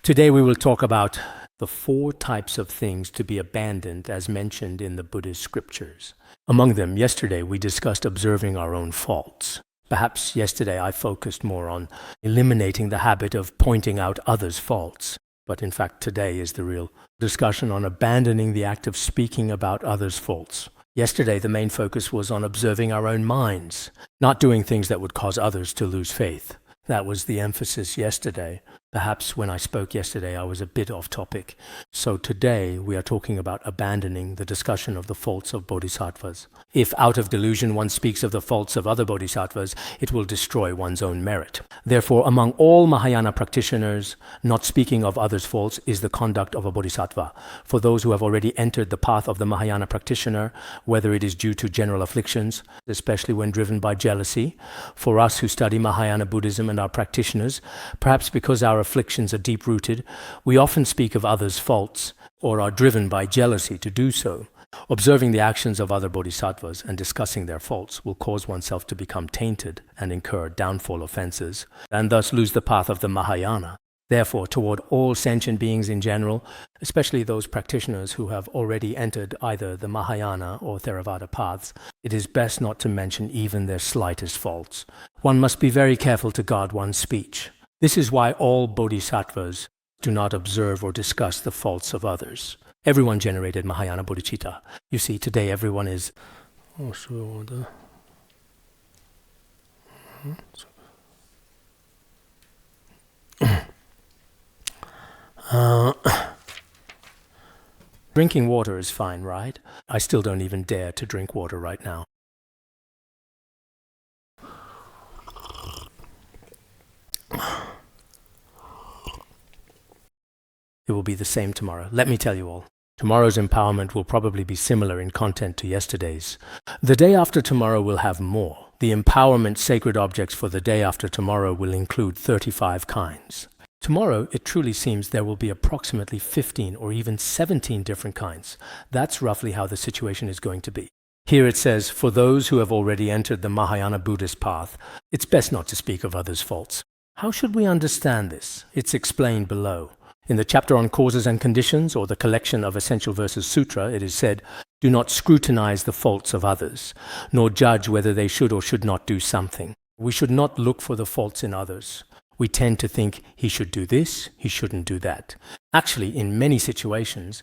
Today we will talk about the 4 types of things to be abandoned as mentioned in the Buddhist scriptures. Among them, yesterday we discussed observing our own faults. Perhaps yesterday I focused more on eliminating the habit of pointing out others' faults. But in fact today is the real discussion on abandoning the act of speaking about others' faults. Yesterday the main focus was on observing our own minds, not doing things that would cause others to lose faith. That was the emphasis yesterday. Perhaps when I spoke yesterday I was a bit off topic. So today we are talking about abandoning the discussion of the faults of bodhisattvas. If out of delusion one speaks of the faults of other bodhisattvas, it will destroy one's own merit. Therefore, among all Mahayana practitioners, not speaking of others' faults is the conduct of a bodhisattva. For those who have already entered the path of the Mahayana practitioner, whether it is due to general afflictions, especially when driven by jealousy, for us who study Mahayana Buddhism and are practitioners, perhaps because our afflictions are deep-rooted, we often speak of others' faults or are driven by jealousy to do so. Observing the actions of other bodhisattvas and discussing their faults will cause oneself to become tainted and incur downfall offenses, and thus lose the path of the Mahayana. Therefore, toward all sentient beings in general, especially those practitioners who have already entered either the Mahayana or Theravada paths, it is best not to mention even their slightest faults. One must be very careful to guard one's speech. This is why all bodhisattvas do not observe or discuss the faults of others. Everyone generated Mahayana bodhicitta. You see, today everyone is... Drinking water is fine, right? I still don't even dare to drink water right now. It will be the same tomorrow. Let me tell you all. Tomorrow's empowerment will probably be similar in content to yesterday's. The day after tomorrow will have more. The empowerment sacred objects for the day after tomorrow will include 35 kinds. Tomorrow, it truly seems there will be approximately 15 or even 17 different kinds. That's roughly how the situation is going to be. Here it says, for those who have already entered the Mahayana Buddhist path, it's best not to speak of others' faults. How should we understand this? It's explained below. In the chapter on causes and conditions, or the collection of Essential Verses Sutra, it is said, do not scrutinize the faults of others, nor judge whether they should or should not do something. We should not look for the faults in others. We tend to think he should do this, he shouldn't do that. Actually, in many situations,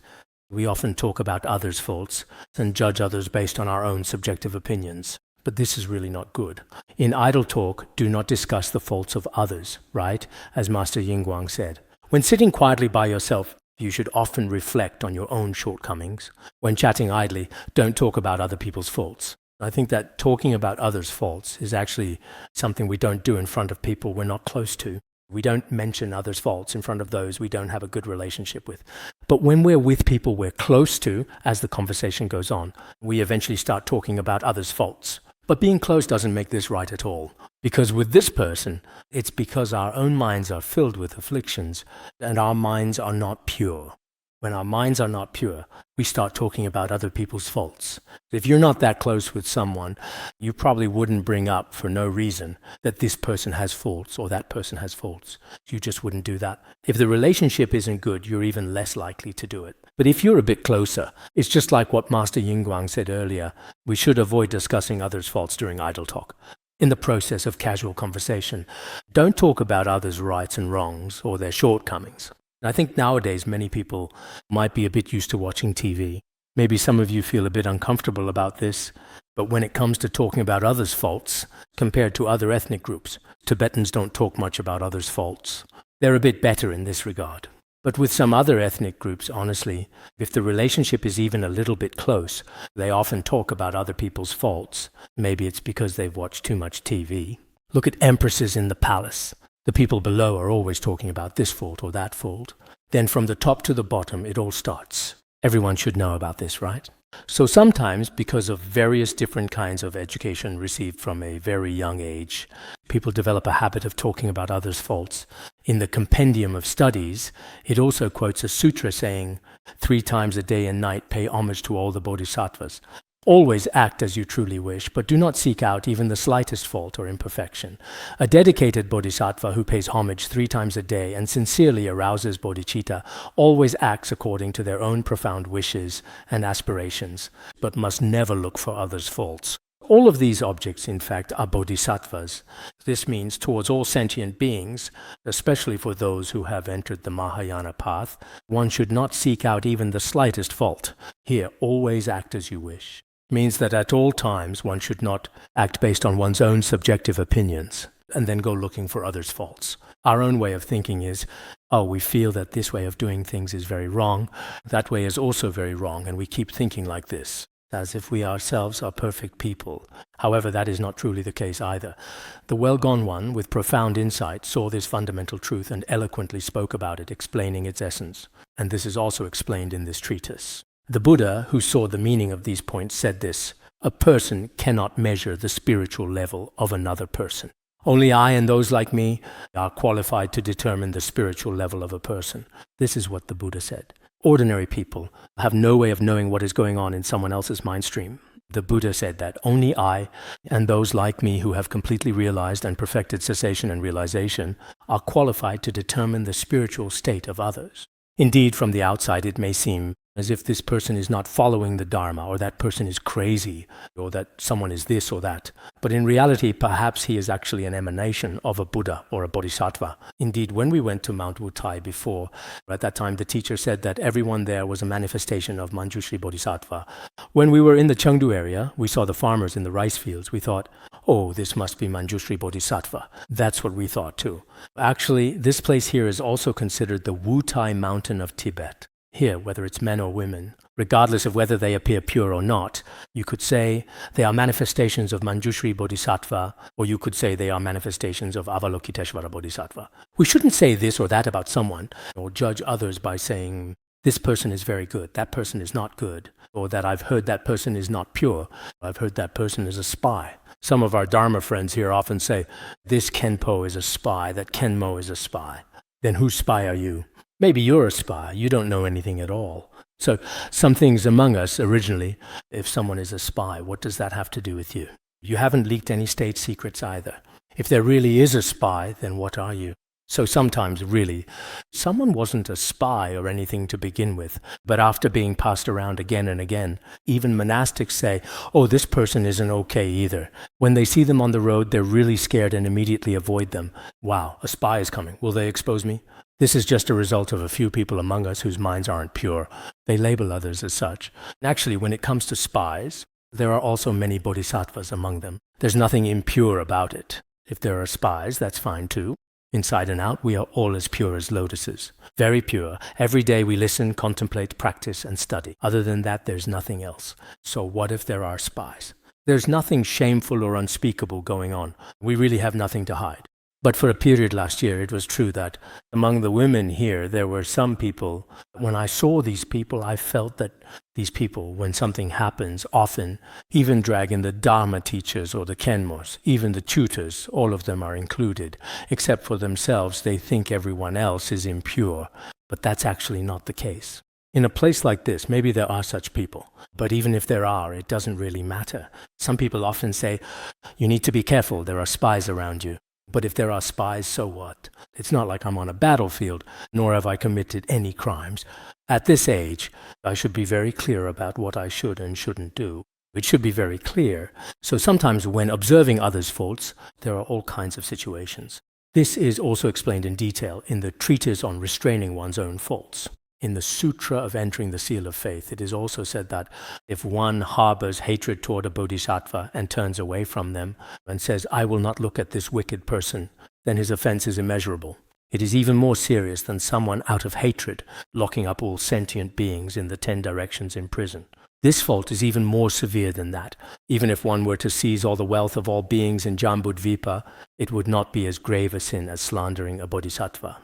we often talk about others' faults and judge others based on our own subjective opinions. But this is really not good. In idle talk, do not discuss the faults of others, right? As Master Yingguang said. When sitting quietly by yourself, you should often reflect on your own shortcomings. When chatting idly, don't talk about other people's faults. I think that talking about others' faults is actually something we don't do in front of people we're not close to. We don't mention others' faults in front of those we don't have a good relationship with. But when we're with people we're close to, as the conversation goes on, we eventually start talking about others' faults. But being close doesn't make this right at all. Because with this person, it's because our own minds are filled with afflictions and our minds are not pure. When our minds are not pure, we start talking about other people's faults. If you're not that close with someone, you probably wouldn't bring up for no reason that this person has faults or that person has faults. You just wouldn't do that. If the relationship isn't good, you're even less likely to do it. But if you're a bit closer, it's just like what Master Yingguang said earlier. We should avoid discussing others' faults during idle talk. In the process of casual conversation, don't talk about others' rights and wrongs or their shortcomings. I think nowadays many people might be a bit used to watching TV. Maybe some of you feel a bit uncomfortable about this, but when it comes to talking about others' faults, compared to other ethnic groups, Tibetans don't talk much about others' faults. They're a bit better in this regard. But with some other ethnic groups, honestly, if the relationship is even a little bit close, they often talk about other people's faults. Maybe it's because they've watched too much TV. Look at empresses in the palace. The people below are always talking about this fault or that fault. Then from the top to the bottom, it all starts. Everyone should know about this, right? So sometimes, because of various different kinds of education received from a very young age, people develop a habit of talking about others' faults. In the Compendium of Studies, it also quotes a sutra saying, 3 times a day and night pay homage to all the bodhisattvas. Always act as you truly wish, but do not seek out even the slightest fault or imperfection. A dedicated bodhisattva who pays homage 3 times a day and sincerely arouses bodhicitta always acts according to their own profound wishes and aspirations, but must never look for others' faults. All of these objects, in fact, are bodhisattvas. This means towards all sentient beings, especially for those who have entered the Mahayana path, one should not seek out even the slightest fault. Here, always act as you wish. Means that at all times one should not act based on one's own subjective opinions and then go looking for others' faults. Our own way of thinking is, oh, we feel that this way of doing things is very wrong, that way is also very wrong, and we keep thinking like this, as if we ourselves are perfect people. However, that is not truly the case either. The well-gone one, with profound insight, saw this fundamental truth and eloquently spoke about it, explaining its essence. And this is also explained in this treatise. The Buddha, who saw the meaning of these points, said this: a person cannot measure the spiritual level of another person. Only I and those like me are qualified to determine the spiritual level of a person. This is what the Buddha said. Ordinary people have no way of knowing what is going on in someone else's mind stream. The Buddha said that only I and those like me who have completely realized and perfected cessation and realization are qualified to determine the spiritual state of others. Indeed, from the outside it may seem as if this person is not following the Dharma, or that person is crazy, or that someone is this or that. But in reality, perhaps he is actually an emanation of a Buddha or a Bodhisattva. Indeed, when we went to Mount Wutai before, at that time the teacher said that everyone there was a manifestation of Manjushri Bodhisattva. When we were in the Chengdu area, we saw the farmers in the rice fields. We thought, oh, this must be Manjushri Bodhisattva. That's what we thought too. Actually, this place here is also considered the Wutai mountain of Tibet. Here, whether it's men or women, regardless of whether they appear pure or not, you could say they are manifestations of Manjushri Bodhisattva, or you could say they are manifestations of Avalokiteshvara Bodhisattva. We shouldn't say this or that about someone, or judge others by saying, this person is very good, that person is not good, or that I've heard that person is not pure, I've heard that person is a spy. Some of our Dharma friends here often say, this Kenpo is a spy, that Kenmo is a spy. Then whose spy are you? Maybe you're a spy, you don't know anything at all. So some things among us originally, if someone is a spy, what does that have to do with you? You haven't leaked any state secrets either. If there really is a spy, then what are you? So sometimes, really, someone wasn't a spy or anything to begin with, but after being passed around again and again, even monastics say, oh, this person isn't okay either. When they see them on the road, they're really scared and immediately avoid them. Wow, a spy is coming. Will they expose me? This is just a result of a few people among us whose minds aren't pure. They label others as such. Actually, when it comes to spies, there are also many bodhisattvas among them. There's nothing impure about it. If there are spies, that's fine too. Inside and out, we are all as pure as lotuses. Very pure. Every day we listen, contemplate, practice, and study. Other than that, there's nothing else. So what if there are spies? There's nothing shameful or unspeakable going on. We really have nothing to hide. But for a period last year, it was true that among the women here, there were some people. When I saw these people, I felt that these people, when something happens, often even drag in the Dharma teachers or the Kenmos, even the tutors, all of them are included. Except for themselves, they think everyone else is impure. But that's actually not the case. In a place like this, maybe there are such people. But even if there are, it doesn't really matter. Some people often say, you need to be careful, there are spies around you. But if there are spies, so what? It's not like I'm on a battlefield, nor have I committed any crimes. At this age, I should be very clear about what I should and shouldn't do. It should be very clear. So sometimes when observing others' faults, there are all kinds of situations. This is also explained in detail in the treatise on restraining one's own faults. In the Sutra of Entering the Seal of Faith, it is also said that if one harbors hatred toward a bodhisattva and turns away from them and says, I will not look at this wicked person, then his offense is immeasurable. It is even more serious than someone out of hatred locking up all sentient beings in the 10 directions in prison. This fault is even more severe than that. Even if one were to seize all the wealth of all beings in Jambudvipa, it would not be as grave a sin as slandering a bodhisattva.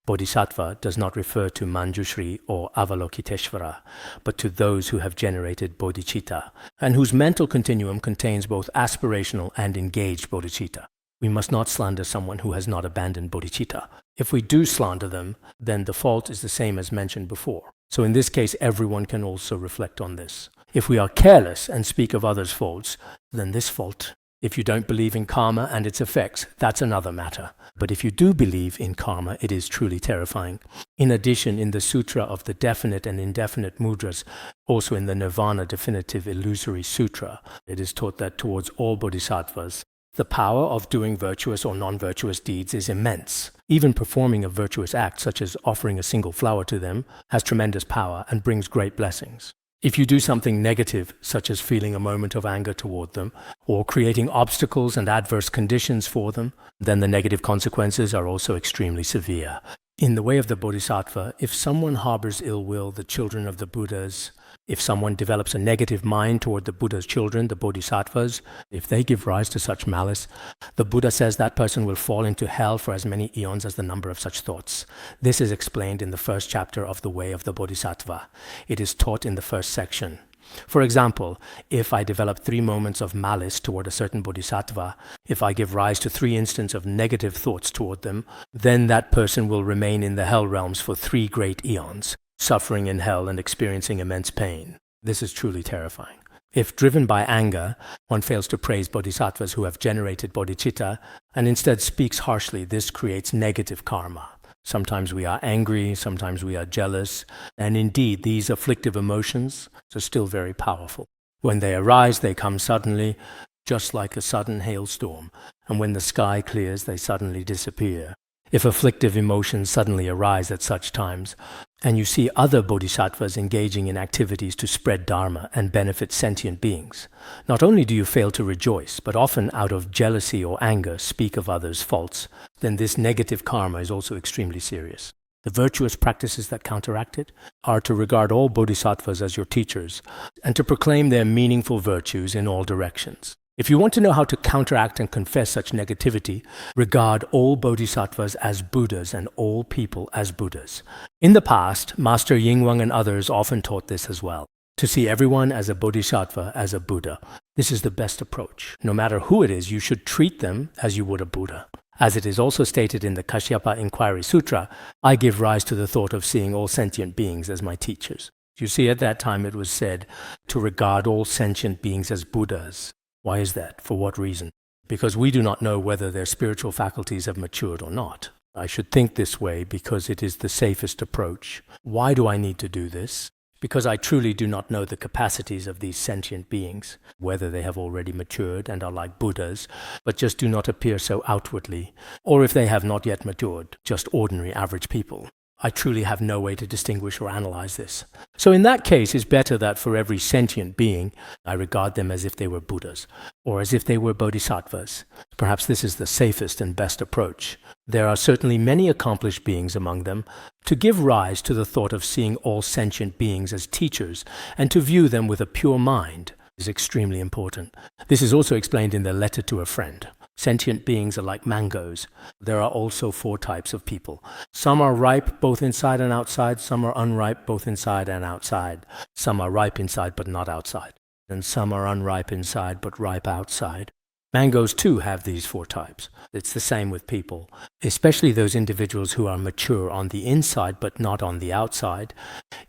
Bodhisattva does not refer to Manjushri or Avalokiteshvara, but to those who have generated bodhicitta, and whose mental continuum contains both aspirational and engaged bodhicitta. We must not slander someone who has not abandoned bodhicitta. If we do slander them, then the fault is the same as mentioned before. So in this case, everyone can also reflect on this. If we are careless and speak of others' faults, then this fault. If you don't believe in karma and its effects, that's another matter. But if you do believe in karma, it is truly terrifying. In addition, in the Sutra of the Definite and Indefinite Mudras, also in the Nirvana Definitive Illusory Sutra, it is taught that towards all bodhisattvas, the power of doing virtuous or non-virtuous deeds is immense. Even performing a virtuous act, such as offering a single flower to them, has tremendous power and brings great blessings. If you do something negative, such as feeling a moment of anger toward them, or creating obstacles and adverse conditions for them, then the negative consequences are also extremely severe. In the way of the Bodhisattva, if someone harbors ill will, the children of the Buddhas, if someone develops a negative mind toward the Buddha's children, the Bodhisattvas, if they give rise to such malice, the Buddha says that person will fall into hell for as many eons as the number of such thoughts. This is explained in the first chapter of The Way of the Bodhisattva. It is taught in the first section. For example, if I develop 3 moments of malice toward a certain bodhisattva, if I give rise to 3 instances of negative thoughts toward them, then that person will remain in the hell realms for 3 great eons, suffering in hell and experiencing immense pain. This is truly terrifying. If driven by anger, one fails to praise bodhisattvas who have generated bodhicitta and instead speaks harshly, this creates negative karma. Sometimes we are angry, sometimes we are jealous, and indeed these afflictive emotions are still very powerful. When they arise, they come suddenly, just like a sudden hailstorm, and when the sky clears, they suddenly disappear. If afflictive emotions suddenly arise at such times, and you see other bodhisattvas engaging in activities to spread dharma and benefit sentient beings, not only do you fail to rejoice, but often out of jealousy or anger speak of others' faults, then this negative karma is also extremely serious. The virtuous practices that counteract it are to regard all bodhisattvas as your teachers and to proclaim their meaningful virtues in all directions. If you want to know how to counteract and confess such negativity, regard all bodhisattvas as Buddhas and all people as Buddhas. In the past, Master Yingwang and others often taught this as well. To see everyone as a bodhisattva, as a Buddha. This is the best approach. No matter who it is, you should treat them as you would a Buddha. As it is also stated in the Kashyapa Inquiry Sutra, I give rise to the thought of seeing all sentient beings as my teachers. You see, at that time it was said to regard all sentient beings as Buddhas. Why is that? For what reason? Because we do not know whether their spiritual faculties have matured or not. I should think this way because it is the safest approach. Why do I need to do this? Because I truly do not know the capacities of these sentient beings, whether they have already matured and are like Buddhas, but just do not appear so outwardly, or if they have not yet matured, just ordinary average people. I truly have no way to distinguish or analyze this. So in that case, it's better that for every sentient being, I regard them as if they were Buddhas, or as if they were bodhisattvas. Perhaps this is the safest and best approach. There are certainly many accomplished beings among them. To give rise to the thought of seeing all sentient beings as teachers and to view them with a pure mind is extremely important. This is also explained in the Letter to a Friend. Sentient beings are like mangoes. There are also 4 types of people. Some are ripe both inside and outside. Some are unripe both inside and outside. Some are ripe inside but not outside. And some are unripe inside but ripe outside. Mangoes too have these 4 types. It's the same with people, especially those individuals who are mature on the inside but not on the outside.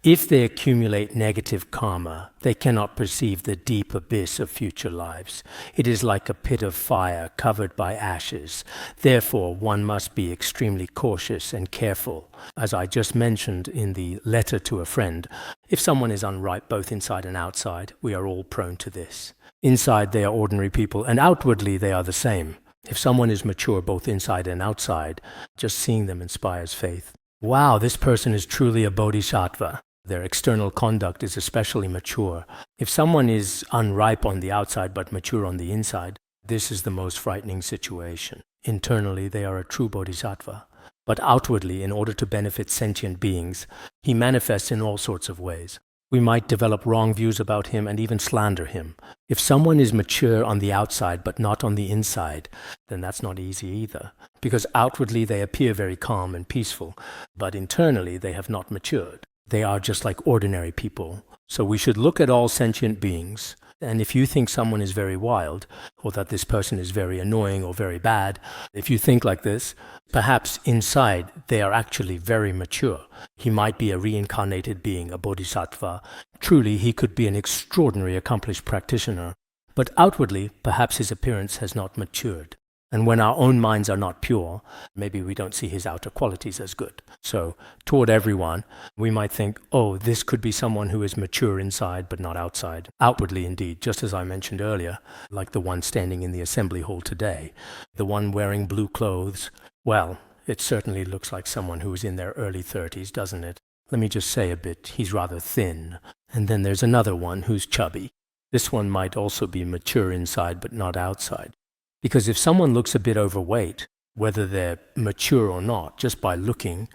If they accumulate negative karma, they cannot perceive the deep abyss of future lives. It is like a pit of fire covered by ashes. Therefore, one must be extremely cautious and careful. As I just mentioned in the Letter to a Friend, if someone is unripe both inside and outside, we are all prone to this. Inside they are ordinary people, and outwardly they are the same. If someone is mature both inside and outside, just seeing them inspires faith. Wow, this person is truly a bodhisattva. Their external conduct is especially mature. If someone is unripe on the outside but mature on the inside, this is the most frightening situation. Internally, they are a true bodhisattva. But outwardly, in order to benefit sentient beings, he manifests in all sorts of ways. We might develop wrong views about him and even slander him. If someone is mature on the outside but not on the inside, then that's not easy either. Because outwardly they appear very calm and peaceful, but internally they have not matured. They are just like ordinary people. So we should look at all sentient beings And if you think someone is very wild, or that this person is very annoying or very bad, if you think like this, perhaps inside they are actually very mature. He might be a reincarnated being, a bodhisattva. Truly, he could be an extraordinary accomplished practitioner. But outwardly, perhaps his appearance has not matured. And when our own minds are not pure, maybe we don't see his outer qualities as good. So, toward everyone, we might think, oh, this could be someone who is mature inside but not outside. Outwardly, indeed, just as I mentioned earlier, like the one standing in the assembly hall today, the one wearing blue clothes. Well, it certainly looks like someone who is in their early 30s, doesn't it? Let me just say a bit, he's rather thin. And then there's another one who's chubby. This one might also be mature inside but not outside. Because if someone looks a bit overweight, whether they're mature or not, just by looking,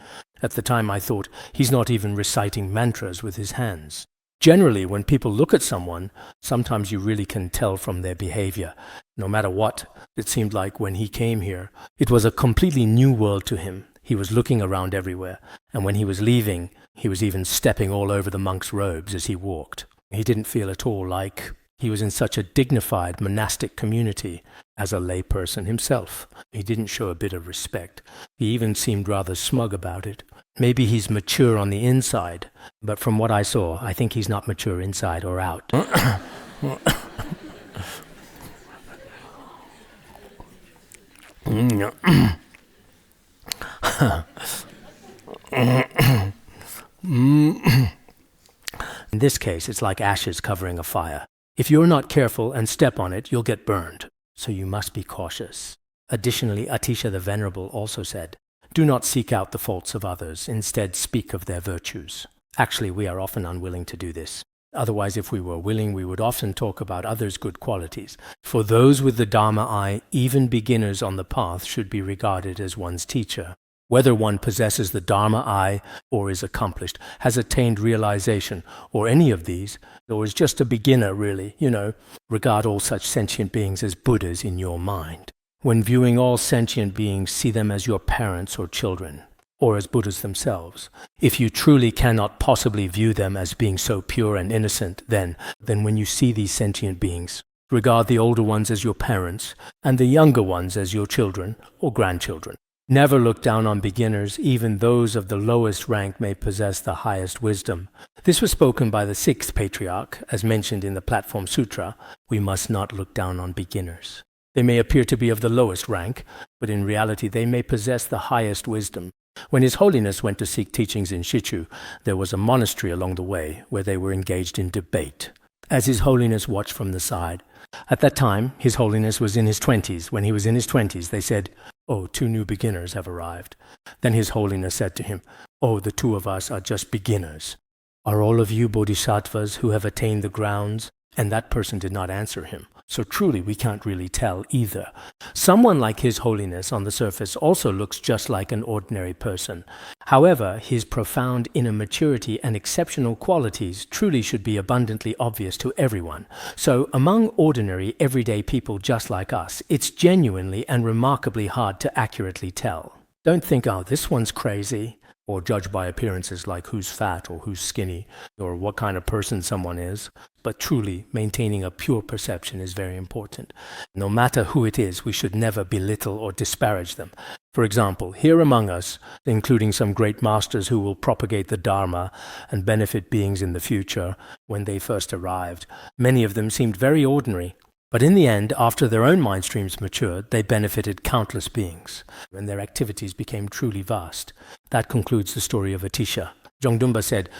at the time I thought, he's not even reciting mantras with his hands. Generally, when people look at someone, sometimes you really can tell from their behavior. No matter what, it seemed like when he came here, it was a completely new world to him. He was looking around everywhere, and when he was leaving, he was even stepping all over the monk's robes as he walked. He didn't feel at all like he was in such a dignified monastic community as a layperson himself. He didn't show a bit of respect. He even seemed rather smug about it. Maybe he's mature on the inside, but from what I saw, I think he's not mature inside or out. In this case, it's like ashes covering a fire. If you're not careful and step on it, you'll get burned. So you must be cautious. Additionally, Atisha the Venerable also said, do not seek out the faults of others, instead speak of their virtues. Actually, we are often unwilling to do this. Otherwise, if we were willing, we would often talk about others' good qualities. For those with the Dharma eye, even beginners on the path should be regarded as one's teacher. Whether one possesses the Dharma eye, or is accomplished, has attained realization, or any of these, or is just a beginner really, regard all such sentient beings as Buddhas in your mind. When viewing all sentient beings, see them as your parents or children, or as Buddhas themselves. If you truly cannot possibly view them as being so pure and innocent, then when you see these sentient beings, regard the older ones as your parents, and the younger ones as your children or grandchildren. Never look down on beginners, even those of the lowest rank may possess the highest wisdom. This was spoken by the sixth patriarch, as mentioned in the Platform Sutra. We must not look down on beginners. They may appear to be of the lowest rank, but in reality they may possess the highest wisdom. When His Holiness went to seek teachings in Shichu, there was a monastery along the way where they were engaged in debate. As His Holiness watched from the side, at that time His Holiness was in his 20s. When he was in his 20s, they said, "Oh, 2 new beginners have arrived." Then His Holiness said to him, "Oh, the 2 of us are just beginners. Are all of you bodhisattvas who have attained the grounds?" And that person did not answer him. So truly we can't really tell either. Someone like His Holiness on the surface also looks just like an ordinary person. However, his profound inner maturity and exceptional qualities truly should be abundantly obvious to everyone. So among ordinary, everyday people just like us, it's genuinely and remarkably hard to accurately tell. Don't think, oh, this one's crazy, or judge by appearances like who's fat or who's skinny, or what kind of person someone is. But truly, maintaining a pure perception is very important. No matter who it is, we should never belittle or disparage them. For example, here among us, including some great masters who will propagate the Dharma and benefit beings in the future, when they first arrived, many of them seemed very ordinary. But in the end, after their own mind streams matured, they benefited countless beings, and their activities became truly vast. That concludes the story of Atisha. Jongdumba said,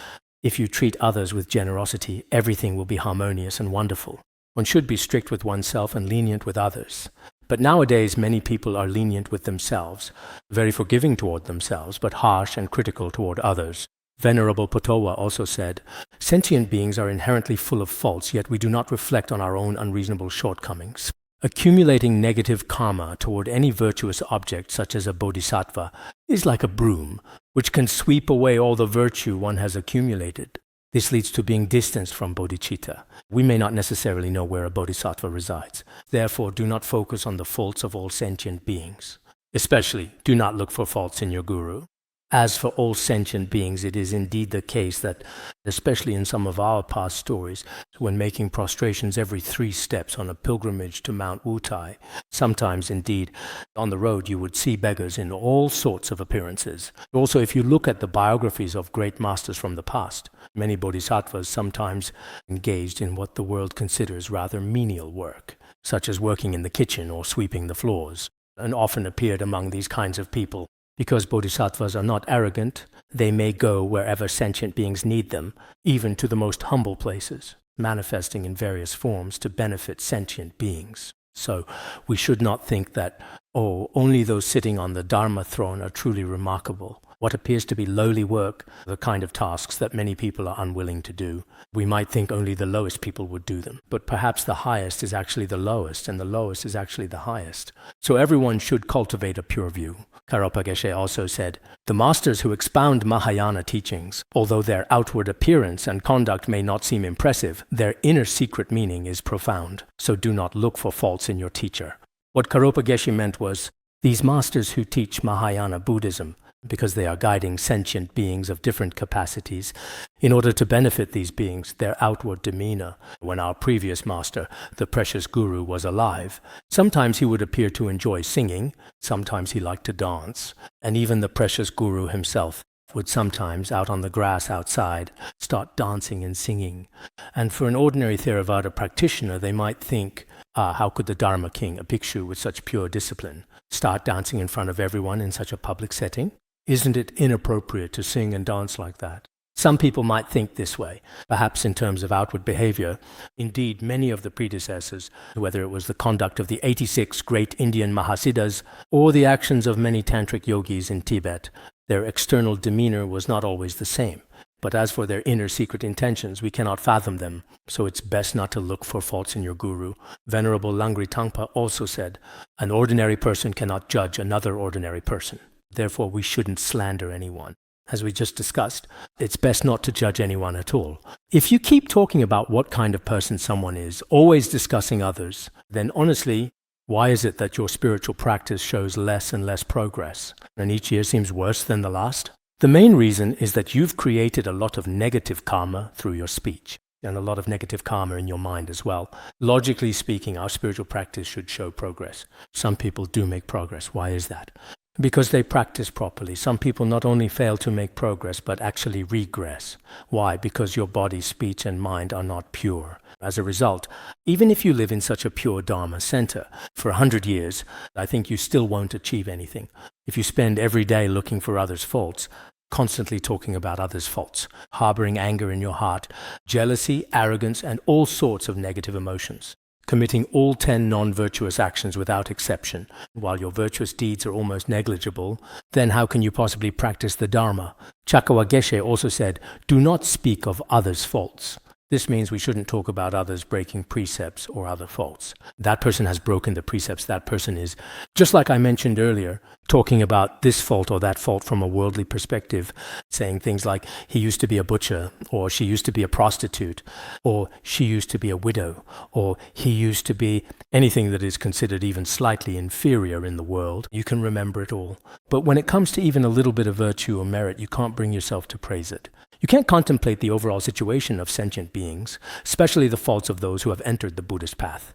"If you treat others with generosity, everything will be harmonious and wonderful. One should be strict with oneself and lenient with others. But nowadays, many people are lenient with themselves, very forgiving toward themselves, but harsh and critical toward others." Venerable Potowa also said, "Sentient beings are inherently full of faults, yet we do not reflect on our own unreasonable shortcomings. Accumulating negative karma toward any virtuous object, such as a bodhisattva, is like a broom, which can sweep away all the virtue one has accumulated. This leads to being distanced from bodhicitta. We may not necessarily know where a bodhisattva resides. Therefore, do not focus on the faults of all sentient beings. Especially, do not look for faults in your guru. As for all sentient beings, it is indeed the case that, especially in some of our past stories, when making prostrations every 3 steps on a pilgrimage to Mount Wutai, sometimes indeed on the road you would see beggars in all sorts of appearances. Also, if you look at the biographies of great masters from the past, many bodhisattvas sometimes engaged in what the world considers rather menial work, such as working in the kitchen or sweeping the floors, and often appeared among these kinds of people. Because bodhisattvas are not arrogant, they may go wherever sentient beings need them, even to the most humble places, manifesting in various forms to benefit sentient beings. So we should not think that, only those sitting on the Dharma throne are truly remarkable. What appears to be lowly work, the kind of tasks that many people are unwilling to do, we might think only the lowest people would do them. But perhaps the highest is actually the lowest, and the lowest is actually the highest. So everyone should cultivate a pure view. Karapa Geshe also said, "The masters who expound Mahayana teachings, although their outward appearance and conduct may not seem impressive, their inner secret meaning is profound. So do not look for faults in your teacher." What Karapa Geshe meant was, these masters who teach Mahayana Buddhism, because they are guiding sentient beings of different capacities, in order to benefit these beings, their outward demeanor. When our previous master, the precious guru, was alive, sometimes he would appear to enjoy singing, sometimes he liked to dance, and even the precious guru himself would sometimes, out on the grass outside, start dancing and singing. And for an ordinary Theravada practitioner, they might think, how could the Dharma king, a bhikshu with such pure discipline, start dancing in front of everyone in such a public setting? Isn't it inappropriate to sing and dance like that? Some people might think this way, perhaps in terms of outward behavior. Indeed, many of the predecessors, whether it was the conduct of the 86 great Indian Mahasiddhas or the actions of many tantric yogis in Tibet, their external demeanor was not always the same. But as for their inner secret intentions, we cannot fathom them, so it's best not to look for faults in your guru. Venerable Langri Tangpa also said, "An ordinary person cannot judge another ordinary person. Therefore, we shouldn't slander anyone." As we just discussed, it's best not to judge anyone at all. If you keep talking about what kind of person someone is, always discussing others, then honestly, why is it that your spiritual practice shows less and less progress, and each year seems worse than the last? The main reason is that you've created a lot of negative karma through your speech, and a lot of negative karma in your mind as well. Logically speaking, our spiritual practice should show progress. Some people do make progress. Why is that? Because they practice properly. Some people not only fail to make progress, but actually regress. Why? Because your body, speech, and mind are not pure. As a result, even if you live in such a pure Dharma center for 100 years, I think you still won't achieve anything. If you spend every day looking for others' faults, constantly talking about others' faults, harboring anger in your heart, jealousy, arrogance, and all sorts of negative emotions, committing all 10 non-virtuous actions without exception, while your virtuous deeds are almost negligible, then how can you possibly practice the Dharma? Chakawa Geshe also said, "Do not speak of others' faults." This means we shouldn't talk about others breaking precepts or other faults. That person has broken the precepts. That person is, just like I mentioned earlier, talking about this fault or that fault from a worldly perspective, saying things like, he used to be a butcher, or she used to be a prostitute, or she used to be a widow, or he used to be anything that is considered even slightly inferior in the world. You can remember it all. But when it comes to even a little bit of virtue or merit, you can't bring yourself to praise it. You can't contemplate the overall situation of sentient beings, especially the faults of those who have entered the Buddhist path.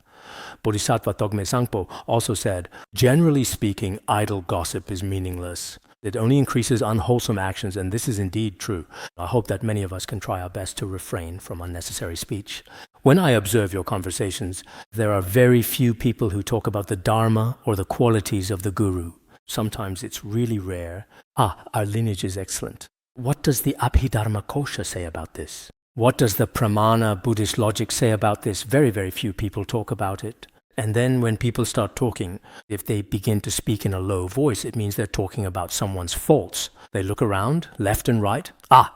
Bodhisattva Togme Sangpo also said, "Generally speaking, idle gossip is meaningless. It only increases unwholesome actions," and this is indeed true. I hope that many of us can try our best to refrain from unnecessary speech. When I observe your conversations, there are very few people who talk about the Dharma or the qualities of the Guru. Sometimes it's really rare. Our lineage is excellent. What does the Abhidharma Kosha say about this? What does the Pramana Buddhist logic say about this? Very, very few people talk about it. And then when people start talking, if they begin to speak in a low voice, it means they're talking about someone's faults. They look around, left and right.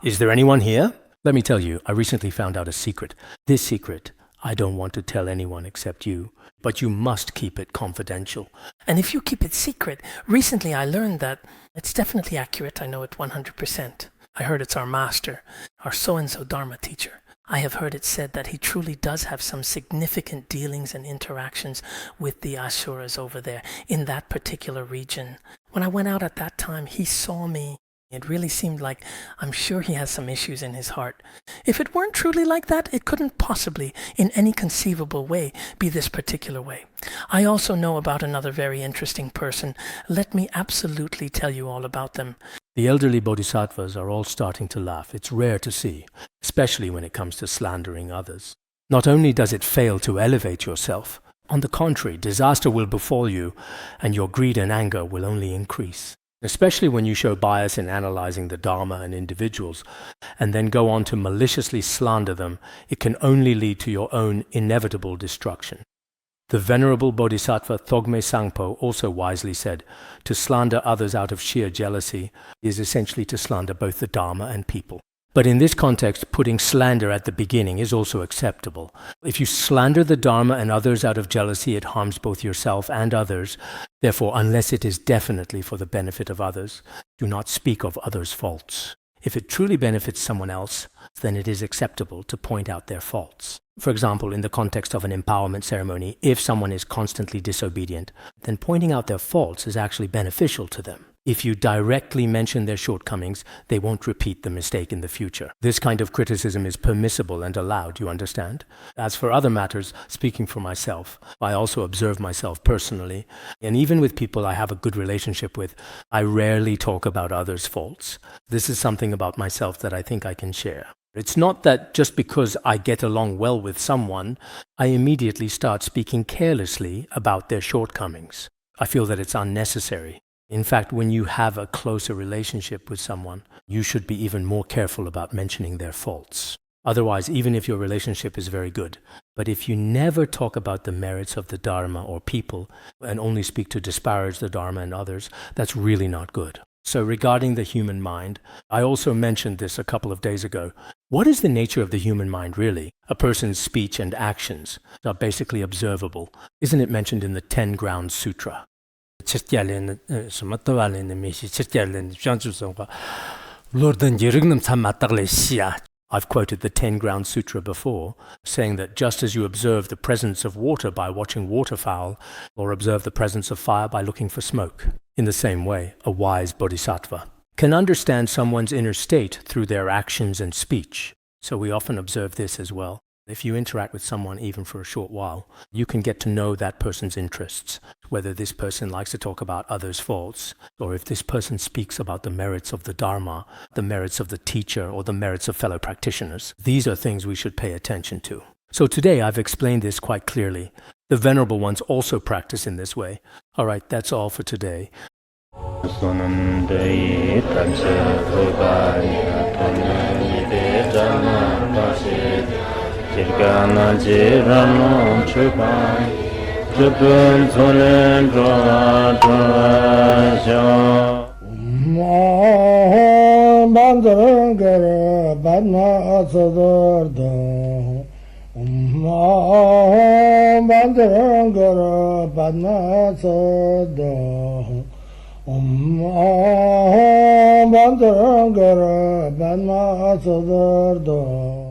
Is there anyone here? Let me tell you, I recently found out a secret. This secret, I don't want to tell anyone except you, but you must keep it confidential. And if you keep it secret, recently I learned that it's definitely accurate. I know it 100%. I heard it's our master, our so-and-so Dharma teacher. I have heard it said that he truly does have some significant dealings and interactions with the Asuras over there in that particular region. When I went out at that time, he saw me It really seemed like I'm sure he has some issues in his heart. If it weren't truly like that, it couldn't possibly, in any conceivable way, be this particular way. I also know about another very interesting person. Let me absolutely tell you all about them. The elderly bodhisattvas are all starting to laugh. It's rare to see, especially when it comes to slandering others. Not only does it fail to elevate yourself, on the contrary, disaster will befall you, and your greed and anger will only increase. Especially when you show bias in analyzing the Dharma and individuals, and then go on to maliciously slander them, it can only lead to your own inevitable destruction. The Venerable Bodhisattva Thogme Sangpo also wisely said, to slander others out of sheer jealousy is essentially to slander both the Dharma and people. But in this context, putting slander at the beginning is also acceptable. If you slander the Dharma and others out of jealousy, it harms both yourself and others. Therefore, unless it is definitely for the benefit of others, do not speak of others' faults. If it truly benefits someone else, then it is acceptable to point out their faults. For example, in the context of an empowerment ceremony, if someone is constantly disobedient, then pointing out their faults is actually beneficial to them. If you directly mention their shortcomings, they won't repeat the mistake in the future. This kind of criticism is permissible and allowed, you understand? As for other matters, speaking for myself, I also observe myself personally, and even with people I have a good relationship with, I rarely talk about others' faults. This is something about myself that I think I can share. It's not that just because I get along well with someone, I immediately start speaking carelessly about their shortcomings. I feel that it's unnecessary. In fact, when you have a closer relationship with someone, you should be even more careful about mentioning their faults. Otherwise, even if your relationship is very good, but if you never talk about the merits of the Dharma or people and only speak to disparage the Dharma and others, that's really not good. So regarding the human mind, I also mentioned this a couple of days ago. What is the nature of the human mind really? A person's speech and actions are basically observable. Isn't it mentioned in the 10 Grounds Sutra? I've quoted the 10 Grounds Sutra before, saying that just as you observe the presence of water by watching waterfowl, or observe the presence of fire by looking for smoke, in the same way, a wise bodhisattva can understand someone's inner state through their actions and speech. So we often observe this as well. If you interact with someone even for a short while, you can get to know that person's interests, whether this person likes to talk about others' faults, or if this person speaks about the merits of the Dharma, the merits of the teacher, or the merits of fellow practitioners. These are things we should pay attention to. So today I've explained this quite clearly. The Venerable Ones also practice in this way. All right, that's all for today. Kirgana jirano chupan chupun thunen droa droa sho bandran gara badna sodargye bandran gara badna sodargye bandran gara badna sodargye